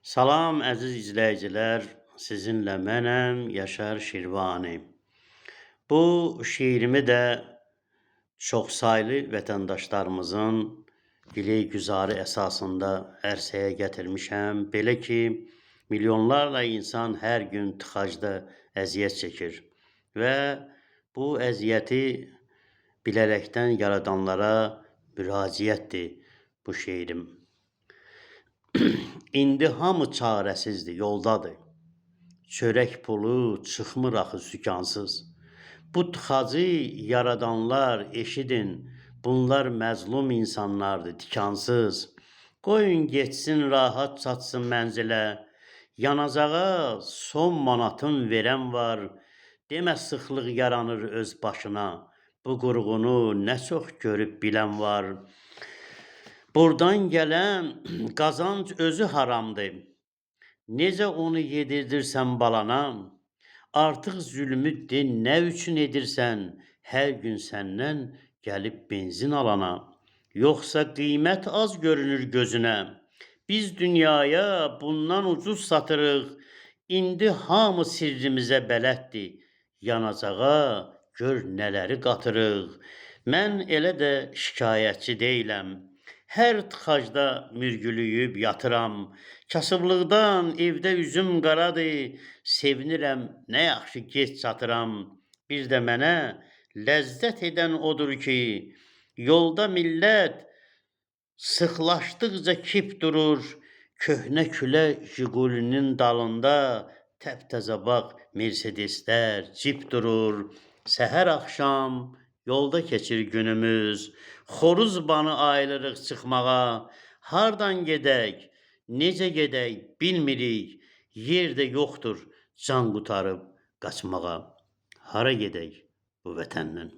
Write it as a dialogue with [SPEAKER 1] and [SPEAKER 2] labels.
[SPEAKER 1] Salam əziz izləyicilər, sizinlə mənəm Yaşar Şirvani. Bu şeirimi də çoxsaylı vətəndaşlarımızın dileğgüzarı əsasında ərsəyə gətirmişəm. Belə ki, milyonlarla insan hər gün tıxacda əziyyət çəkir və bu əziyyəti bilərəkdən yaradanlara müraciətdir bu şeirim. İndi hamı çarəsizdir, yoldadır. Çörək pulu çıxmır axı sükansız. Bu tıxacı yaradanlar eşidin, bunlar məzlum insanlardır, tikansız. Qoyun getsin, rahat çatsın mənzilə. Yanacağa son manatın verən var. Demə sıxlıq yaranır öz başına. Bu qurğunu nə çox görüb bilən var. Buradan gələn qazanc özü haramdır. Necə onu yedirdirsən balana? Artıq zülmü de nə üçün edirsən? Hər gün səndən gəlib benzin alana. Yoxsa qiymət az görünür gözünə? Biz dünyaya bundan ucuz satırıq. İndi hamı sirrimizə bələddir. Yanacağa gör nələri qatırıq. Mən elə də şikayətçi deyiləm. Hər tıxacda mürgülüyüb yatıram. Kasıblıqdan evdə üzüm qaradır. Sevinirəm, nə yaxşı gec çatıram. Bir də mənə ləzzət edən odur ki, yolda millət sıxlaşdıqca kip durur. Köhnə külə Jigulinin dalında təptəzə bax Mercedeslər, cip durur. Səhər axşam yolda keçir günümüz. Xoruz banı ayırırıq çıxmağa. Hardan gedək, necə gedək bilmirik. Yer də yoxdur can qutarıb qaçmağa. Hara gedək bu vətəndən?